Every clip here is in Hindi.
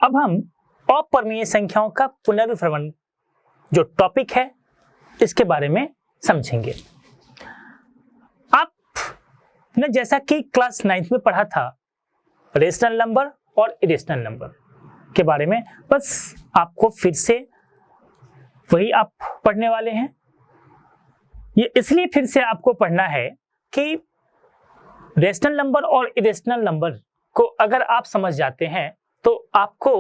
अब हम अपरिमेय संख्याओं का पुनर्विभ्रमण जो टॉपिक है इसके बारे में समझेंगे। आपने जैसा कि क्लास 9th में पढ़ा था रेशनल नंबर और इरेशनल नंबर के बारे में, बस आपको फिर से वही आप पढ़ने वाले हैं। ये इसलिए फिर से आपको पढ़ना है कि रेशनल नंबर और इरेशनल नंबर को अगर आप समझ जाते हैं तो आपको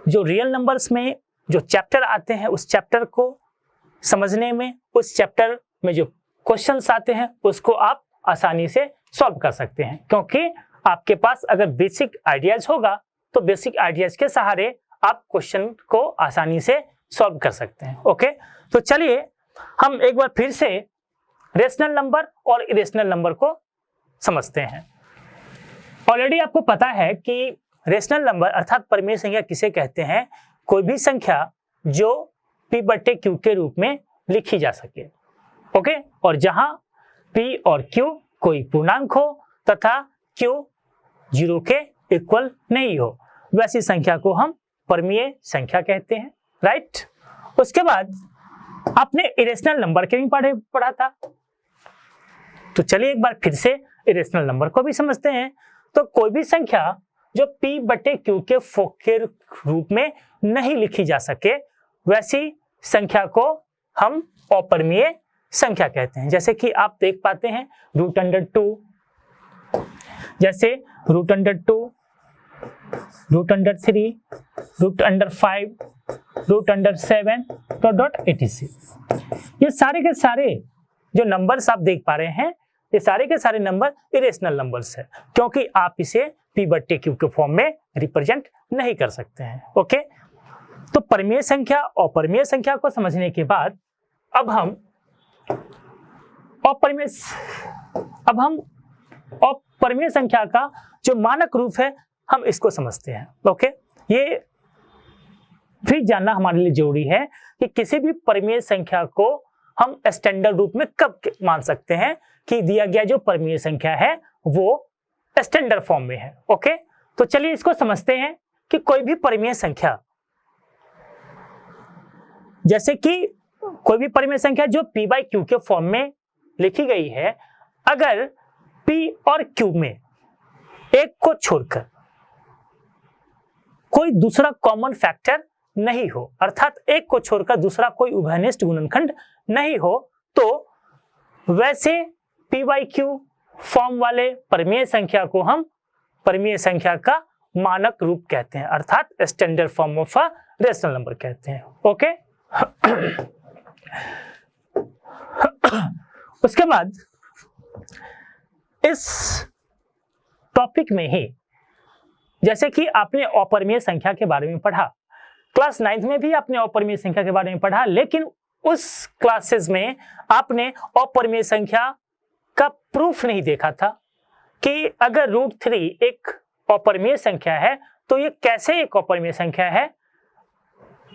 जो रियल नंबर्स में जो चैप्टर आते हैं उस चैप्टर को समझने में, उस चैप्टर में जो क्वेश्चंस आते हैं उसको आप आसानी से सॉल्व कर सकते हैं, क्योंकि आपके पास अगर बेसिक आइडियाज होगा तो बेसिक आइडियाज के सहारे आप क्वेश्चन को आसानी से सॉल्व कर सकते हैं। ओके, तो चलिए हम एक बार फिर से रेशनल नंबर और इरेशनल नंबर को समझते हैं। ऑलरेडी आपको पता है कि रेशनल नंबर अर्थात परिमेय संख्या किसे कहते हैं? कोई भी संख्या जो p/q के रूप में लिखी जा सके। ओके, और जहां p और q कोई पूर्णांक हो तथा q 0 के इक्वल नहीं हो, वैसी संख्या को हम परिमेय संख्या कहते हैं। राइट। उसके बाद आपने इरेशनल नंबर के भी पढ़ा था, तो चलिए एक बार फिर से इरेशनल नंबर को भी समझते हैं। तो कोई भी संख्या जो p/q के रूप में नहीं लिखी जा सके वैसी संख्या को हम अपरिमेय संख्या कहते हैं। जैसे कि आप देख पाते हैं √2, जैसे √2, √3, √5, √7 .etc। ये सारे के सारे जो नंबर्स आप देख पा रहे हैं, ये सारे के सारे नंबर इरेशनल नंबर्स है, क्योंकि आप इसे p/q के फॉर्म में रिप्रेजेंट नहीं कर सकते हैं। ओके, तो परिमेय संख्या और परिमेय संख्या को समझने के बाद अब हम अपरिमेय संख्या का जो मानक रूप है हम इसको समझते हैं। ओके, ये भी जानना हमारे लिए जरूरी है कि किसी भी परिमेय संख्या को हम स्टैंडर्ड रूप में कब मान सकते हैं कि दिया गया जो परिमेय संख्या है वो स्टैंडर्ड फॉर्म में है। ओके, तो चलिए इसको समझते हैं कि कोई भी परिमेय संख्या, जैसे कि कोई भी परिमेय संख्या जो p/q के फॉर्म में लिखी गई है, अगर p और q में एक को छोड़कर कोई दूसरा कॉमन फैक्टर नहीं हो, अर्थात एक को छोड़कर दूसरा कोई उभयनिष्ठ गुणनखंड नहीं हो, तो वैसे p/q फॉर्म वाले परिमेय संख्या को हम परिमेय संख्या का मानक रूप कहते हैं, अर्थात standard form of a rational number कहते हैं। ओके, उसके बाद इस टॉपिक में ही जैसे कि आपने अपरिमेय संख्या के बारे में पढ़ा, क्लास 9th में भी आपने अपरिमेय संख्या के बारे में पढ़ा, लेकिन उस क्लासेस में आपने अपरिमेय संख्या का प्रूफ नहीं देखा था कि अगर √3 एक अपरिमेय संख्या है तो ये कैसे एक अपरिमेय संख्या है,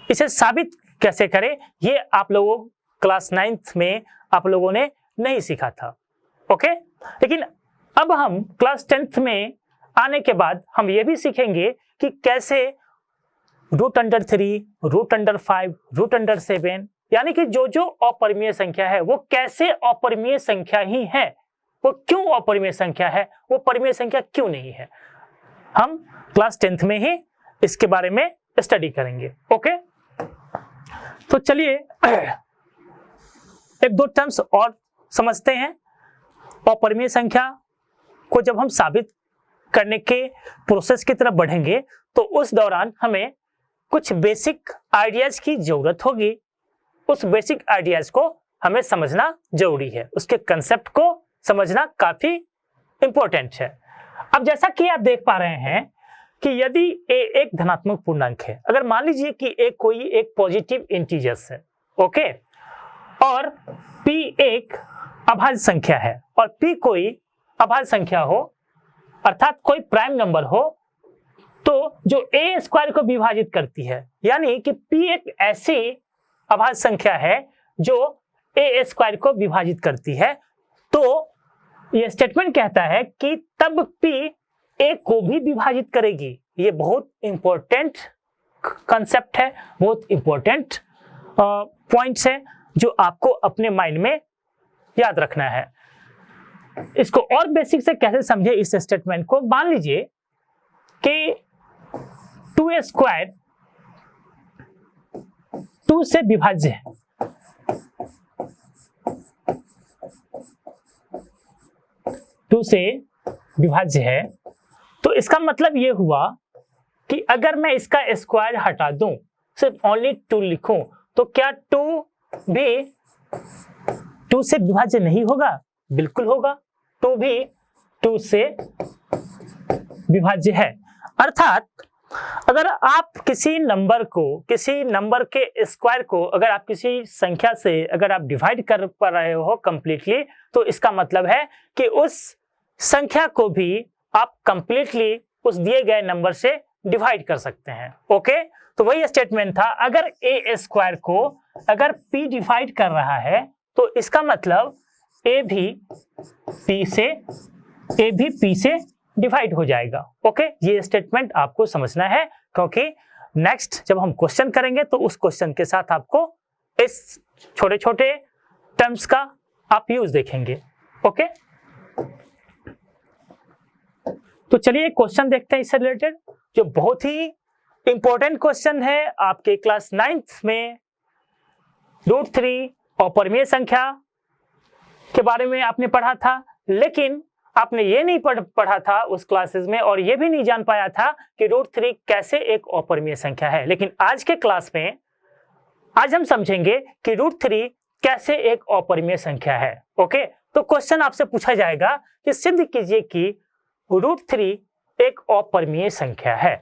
इसे साबित कैसे करें, ये आप लोगों क्लास 9th में आप लोगों ने नहीं सीखा था। ओके, लेकिन अब हम क्लास 10th में आने के बाद हम ये भी सीखेंगे कि कैसे √3, √5, √7 यानी कि जो जो अपरिमेय संख्या है वो कैसे अपरिमेय संख्या ही है, वो क्यों अपरिमेय संख्या है, वो परिमेय संख्या क्यों नहीं है, हम क्लास 10th में ही इसके बारे में स्टडी करेंगे। ओके, तो चलिए एक दो टर्म्स और समझते हैं। अपरिमेय संख्या को जब हम साबित करने के प्रोसेस की तरफ बढ़ेंगे तो उस दौरान हमें कुछ बेसिक आइडियाज की जरूरत होगी। उस बेसिक आइडियाज को हमें समझना जरूरी है, उसके कंसेप्ट को समझना काफी इंपॉर्टेंट है। अब जैसा कि आप देख पा रहे हैं कि यदि a एक धनात्मक पूर्णांक है, अगर मान लीजिए कि a कोई एक पॉजिटिव इंटीजर्स है, ओके, और p एक अभाज्य संख्या है और p कोई अभाज्य संख्या हो अर्थात कोई प्राइम नंबर हो, तो जो a² को विभाजित करती है, यानी कि p एक ऐसी अभाज्य संख्या है जो a² को विभाजित करती है, तो यह स्टेटमेंट कहता है कि तब p a को भी विभाजित करेगी। ये बहुत इंपॉर्टेंट कंसेप्ट है, बहुत इंपॉर्टेंट पॉइंट्स है जो आपको अपने माइंड में याद रखना है। इसको और बेसिक से कैसे समझे इस स्टेटमेंट को, मान लीजिए कि 2a स्क्वायर 2 से विभाज्य है, तो इसका मतलब ये हुआ कि अगर मैं इसका स्क्वायर हटा दूं, सिर्फ ओनली 2 लिखूं, तो क्या 2 भी 2 से विभाज्य नहीं होगा? बिल्कुल होगा, 2 भी 2 से विभाज्य है। अर्थात अगर आप किसी नंबर के स्क्वायर को अगर आप किसी संख्या से अगर आप डिवाइड कर पा रहे हो कंप्लीटली, तो इसका मतलब है कि उस संख्या को भी आप कंप्लीटली उस दिए गए नंबर से डिवाइड कर सकते हैं। ओके, तो वही स्टेटमेंट था, अगर ए स्क्वायर को अगर p डिवाइड कर रहा है तो इसका मतलब ए भी p से डिवाइड हो जाएगा। ओके, ये स्टेटमेंट आपको समझना है, क्योंकि नेक्स्ट जब हम क्वेश्चन करेंगे तो उस क्वेश्चन के साथ आपको इस छोटे छोटे टर्म्स का आप यूज देखेंगे। ओके, तो चलिए क्वेश्चन देखते हैं इससे रिलेटेड, जो बहुत ही इंपॉर्टेंट क्वेश्चन है आपके क्लास 9th में। √3 अपरिमेय संख्या के बारे में आपने पढ़ा था, लेकिन आपने ये नहीं पढ़ा था उस क्लासेस में, और ये भी नहीं जान पाया था कि √3 कैसे एक अपरिमेय संख्या है। लेकिन आज के क्लास में आज हम समझेंगे कि √3 कैसे एक अपरिमेय संख्या है। ओके, तो क्वेश्चन आपसे पूछा जाएगा कि सिद्ध कीजिए कि √3 एक अपरिमेय संख्या है।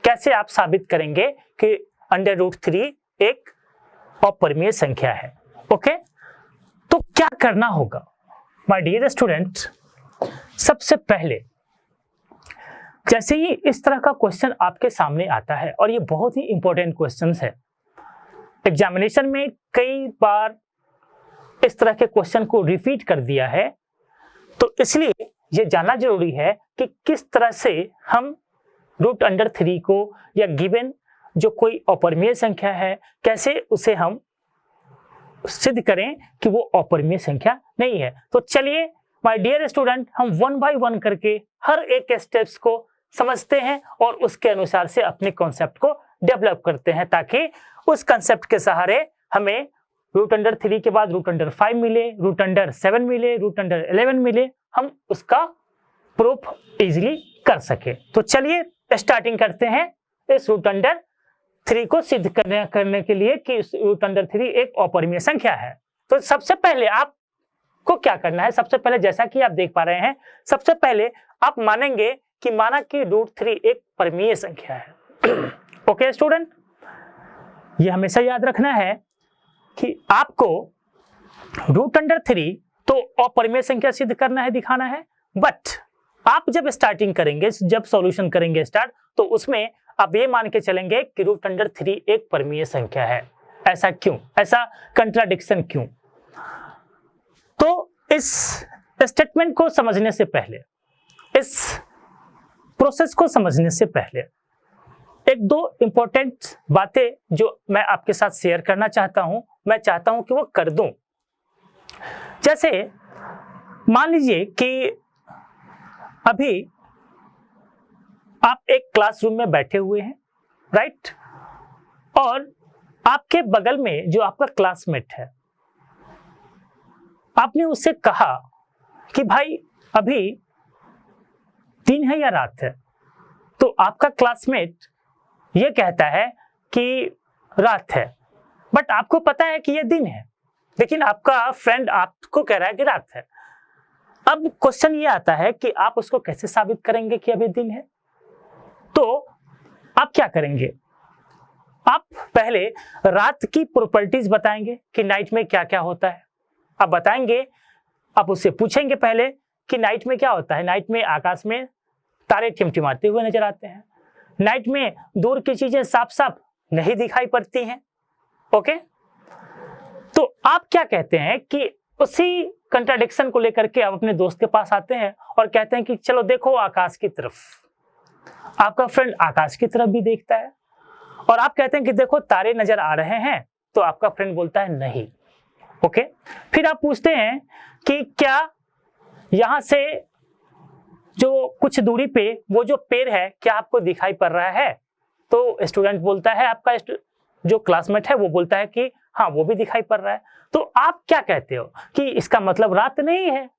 कैसे आप साबित करेंगे कि √3 एक अपरिमेय संख्या है? ओके, तो क्या करना होगा माय डियर स्टूडेंट? सबसे पहले जैसे ही इस तरह का क्वेश्चन आपके सामने आता है, और ये बहुत ही इंपॉर्टेंट क्वेश्चन है, एग्जामिनेशन में कई बार इस तरह के क्वेश्चन को रिपीट कर दिया है, तो इसलिए ये जानना जरूरी है कि किस तरह से हम √3 को या गिवन जो कोई अपरिमेय संख्या है, कैसे उसे हम सिद्ध करें कि वो अपरिमेय संख्या नहीं है। तो चलिए माय डियर स्टूडेंट, हम 1 बाय 1 करके हर एक स्टेप्स को समझते हैं और उसके अनुसार से अपने कॉन्सेप्ट को डेवलप करते हैं, ताकि उस कॉन्सेप्ट के सहारे हमें √3 के बाद √5 मिले, √7 मिले, √11 मिले, हम उसका प्रूफ इजीली कर सके। तो चलिए स्टार्टिंग करते हैं इस √3 को सिद्ध करने के लिए कि √3 एक अपरिमेय संख्या है। तो सबसे पहले आपको क्या करना है? सबसे पहले जैसा कि आप देख पा रहे हैं, सबसे पहले आप मानेंगे कि माना कि √3 एक परिमेय संख्या है। ओके स्टूडेंट, ये हमेशा याद रखना है कि आपको √3 तो अपरिमेय संख्या सिद्ध करना है, दिखाना है, बट आप जब स्टार्टिंग करेंगे, जब सॉल्यूशन करेंगे स्टार्ट, तो उसमें आप ये मान के चलेंगे कि √3 एक परिमेय संख्या है। ऐसा क्यों? ऐसा कंट्राडिक्शन क्यों? तो इस स्टेटमेंट को समझने से पहले, इस प्रोसेस को समझने से पहले एक दो इंपॉर्टेंट बातें जो मैं आपके साथ शेयर करना चाहता हूं, मैं चाहता हूं कि वो कर दूं। जैसे मान लीजिए कि अभी आप एक क्लासरूम में बैठे हुए हैं, राइट, और आपके बगल में जो आपका क्लासमेट है, आपने उससे कहा कि भाई अभी दिन है या रात है, तो आपका क्लासमेट ये कहता है कि रात है, बट आपको पता है कि ये दिन है, लेकिन आपका फ्रेंड आपको कह रहा है कि रात है। अब क्वेश्चन ये आता है कि आप उसको कैसे साबित करेंगे कि अभी दिन है? तो आप क्या करेंगे? आप पहले रात की प्रॉपर्टीज बताएंगे कि नाइट में क्या क्या होता है। आप बताएंगे, आप उससे पूछेंगे पहले कि नाइट में क्या होता है। नाइट में आकाश में तारे टिमटिमाते हुए नजर आते हैं, नाइट में दूर की चीजें साफ साफ नहीं दिखाई पड़ती हैं। ओके, तो आप क्या कहते हैं कि उसी कंट्राडिक्शन को लेकर के आप अपने दोस्त के पास आते हैं और कहते हैं कि चलो देखो आकाश की तरफ, आपका फ्रेंड आकाश की तरफ भी देखता है और आप कहते हैं कि देखो तारे नजर आ रहे हैं, तो आपका फ्रेंड बोलता है नहीं। ओके, फिर आप पूछते हैं कि क्या यहां से जो कुछ दूरी पे वो जो पेड़ है क्या आपको दिखाई पड़ रहा है? तो स्टूडेंट बोलता है, आपका जो क्लासमेट है वो बोलता है कि हाँ वो भी दिखाई पड़ रहा है। तो आप क्या कहते हो कि इसका मतलब रात नहीं है?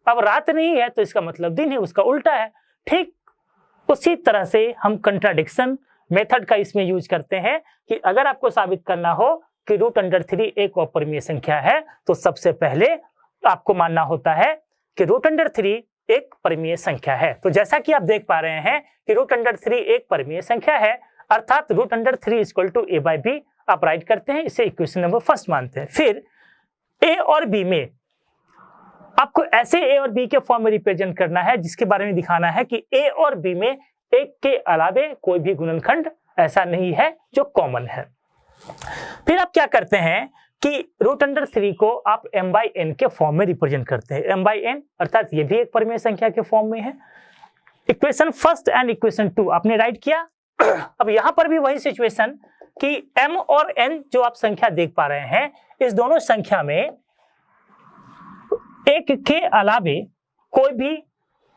अब रात नहीं है तो इसका मतलब दिन है, उसका उल्टा है। ठीक उसी तरह से हम कंट्राडिक्शन मेथड का इसमें यूज करते हैं कि अगर आपको साबित करना हो कि √3 एक अपरिमेय संख्या है तो सबसे पहले आपको मानना होता है कि √3 एक परिमेय संख्या है। तो जैसा कि आप देख पा रहे हैं कि √3 एक परिमेय संख्या है, अर्थात √3 = a/b आप राइट करते हैं, इसे इक्वेशन नंबर फर्स्ट मानते हैं। फिर a और b में आपको ऐसे a और b के फॉर्म में रिप्रेजेंट करना है जिसके बारे में दिखाना है कि a और b में एक के अलावे कोई भी गुणनखंड ऐसा नहीं है जो कॉमन है। फिर आप क्या करते हैं कि √3 को आप m/n के फॉर्म में रिप्रेजेंट करते हैं। m/n अर्थात ये भी एक परिमेय संख्या के फॉर्म में है। इक्वेशन फर्स्ट एंड इक्वेशन 2 आपने राइट किया। अब यहां पर भी वही सिचुएशन कि m और n जो आप संख्या देख पा रहे हैं, इस दोनों संख्या में एक के अलावे कोई भी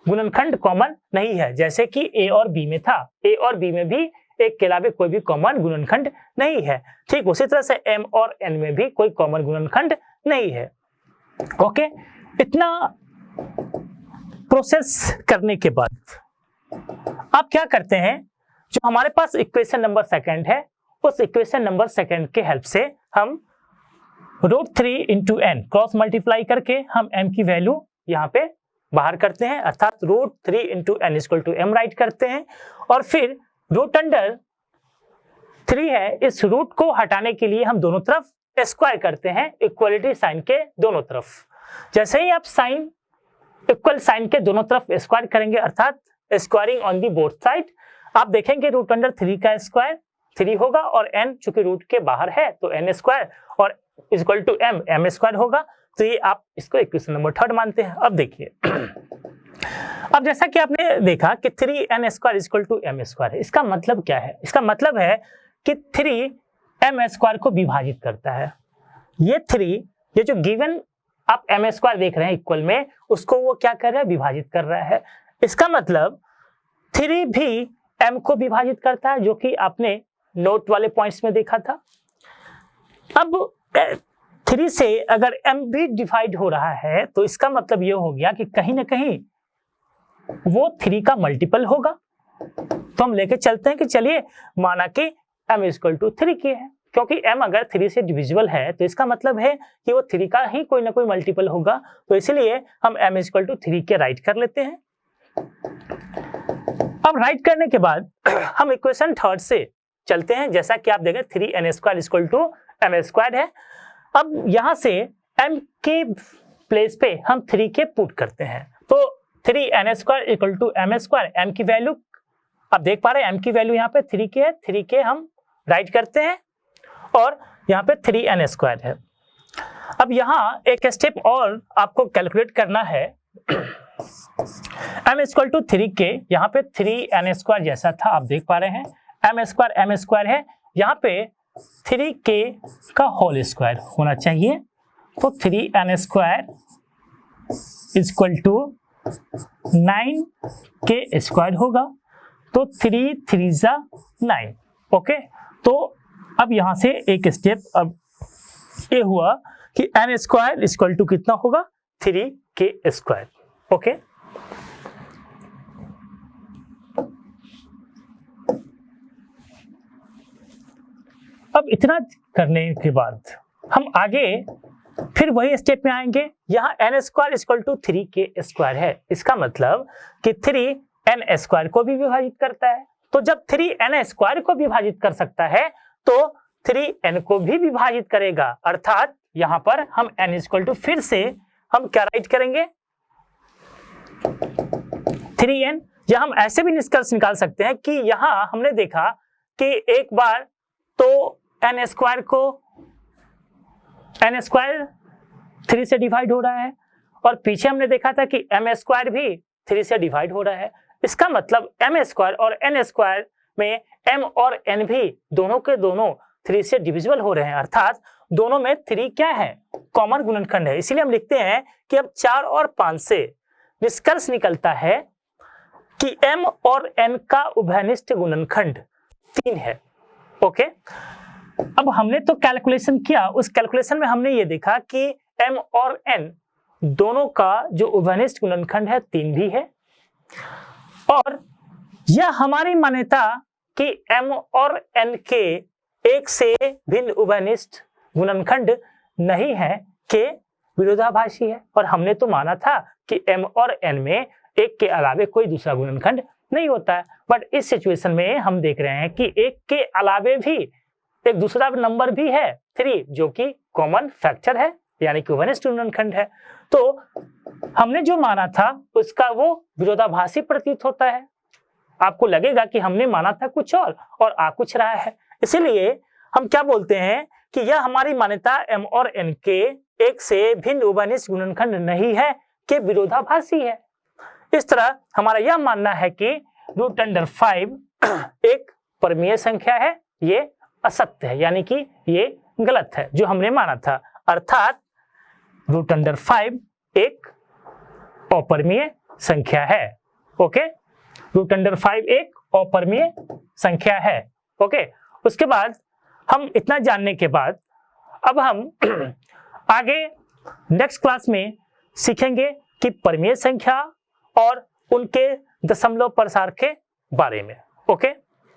गुणनखंड कॉमन नहीं है, जैसे कि a और b में था। a और b में भी एक के अलावे कोई भी कॉमन गुणनखंड नहीं है। ठीक उसी तरह से m और n में भी कोई कॉमन गुणनखंड नहीं है। ओके, इतना प्रोसेस करने के बाद आप क्या करते हैं, जो हमारे पास इक्वेशन नंबर सेकंड है उस इक्वेशन नंबर सेकंड के हेल्प से हम √3 × n क्रॉस मल्टीप्लाई करके हम m की वैल्यू यहाँ पे बाहर करते हैं, अर्थात √3 × n = m राइट करते हैं। और फिर √3 है, इस रूट को हटाने के लिए हम दोनों तरफ स्क्वायर करते हैं, इक्वलिटी साइन के दोनों तरफ। जैसे ही आप साइन इक्वल साइन के दोनों तरफ स्क्वायर करेंगे, अर्थात squaring on the both side, आप देखेंगे √3 का स्क्वायर 3 होगा और n चूंकि रूट के बाहर है तो n स्क्वायर और इक्वल टू m स्क्वायर होगा। तो ये आप इसको इक्वेशन नंबर थर्ड मानते हैं। अब देखिए, अब जैसा कि आपने देखा कि 3n² = m स्क्वायर है, इसका मतलब क्या है? इसका मतलब है कि 3m² को विभाजित करता है। ये जो गिवन आप m² देख रहे हैं इक्वल में, उसको वो क्या कर रहा है? विभाजित कर रहा है। इसका मतलब 3 भी m को विभाजित करता है, जो कि आपने नोट वाले पॉइंट्स में देखा था। अब 3 से अगर m भी डिवाइड हो रहा है तो इसका मतलब ये हो गया कि कहीं ना कहीं वो 3 का मल्टीपल होगा। तो हम लेके चलते हैं कि चलिए माना कि m = 3 की है, क्योंकि m अगर 3 से डिविजिबल है तो इसका मतलब है कि वो 3 का ही कोई ना कोई मल्टीपल होगा। तो इसलिए हम m = 3 के राइट कर लेते हैं। अब राइट करने के बाद हम इक्वेशन थर्ड से चलते हैं। जैसा कि आप देखें 3n² = m² है। अब यहां से m के प्लेस पे हम 3 के पुट करते हैं, तो 3n² = m²। m की वैल्यू आप देख पा रहे हैं, m की वैल्यू यहाँ पे 3 के है, 3 के हम राइट करते हैं और यहाँ पे 3n² है। अब यहाँ एक स्टेप और आपको कैलकुलेट करना है। m = 3 के, यहाँ पे 3n² जैसा था आप देख पा रहे हैं, m² है, यहाँ पे 3k का होल स्क्वायर होना चाहिए। तो 3n² = 9k² होगा। तो 3 3 9। ओके, तो अब यहां से एक स्टेप अब ये हुआ कि n² = कितना होगा? 3k²। ओके, अब इतना करने के बाद हम आगे फिर वही स्टेप में आएंगे। यहाँ n² = 3k² है, इसका मतलब कि 3n² को भी विभाजित करता है। तो जब 3n² को विभाजित कर सकता है तो 3n को भी विभाजित करेगा, अर्थात यहाँ पर हम n = फिर से हम क्या राइट करेंगे? 3n। या हम ऐसे भी निष्कर्ष निकाल सकते हैं कि यहाँ हमने देखा कि एक बार तो n² को n² 3 से डिवाइड हो रहा है और पीछे हमने देखा था कि m² भी 3 से डिवाइड हो रहा है। इसका मतलब एम स्क्वायर और एन स्क्वायर में m और n भी दोनों के दोनों 3 से डिविजिबल हो रहे हैं, अर्थात दोनों में 3 क्या है, कॉमन गुणनखंड है। इसीलिए हम लिखते हैं कि अब 4 और 5 से निष्कर्ष निकलता है कि m और n का उभयनिष्ठ गुणनखंड 3 है। ओके, अब हमने तो कैलकुलेशन किया, उस कैलकुलेशन में हमने ये देखा कि m और n दोनों का जो उभयनिष्ठ गुणनखंड है 3 भी है, और यह हमारी मान्यता कि m और n के एक से भिन्न उभयनिष्ठ गुणनखंड नहीं है के विरोधाभासी है। और हमने तो माना था कि m और n में एक के अलावे कोई दूसरा गुणनखंड नहीं होता है, बट इस सिचुएशन में हम देख रहे हैं कि एक के अलावे भी एक दूसरा नंबर भी है 3, जो कि कॉमन फैक्टर है, यानी कि उभयनिष्ठ गुणनखंड है। तो हमने जो माना था उसका वो विरोधाभासी प्रतीत होता है। आपको लगेगा कि हमने माना था कुछ और आ कुछ रहा है। इसीलिए हम क्या बोलते हैं कि यह हमारी मान्यता m और n के एक से भिन्न उभयनिष्ठ गुणनखंड नहीं है के विरोधाभासी है। इस तरह हमारा यह मानना है कि √5 एक परमीय संख्या है, ये असत्य है, यानी कि ये गलत है जो हमने माना था, अर्थात √5 एक अपरमीय संख्या है। ओके, √5 एक अपरमीय संख्या है। ओके, उसके बाद हम इतना जानने के बाद अब हम आगे नेक्स्ट क्लास में सीखेंगे कि परमीय संख्या और उनके दशमलव प्रसार के बारे में। ओके।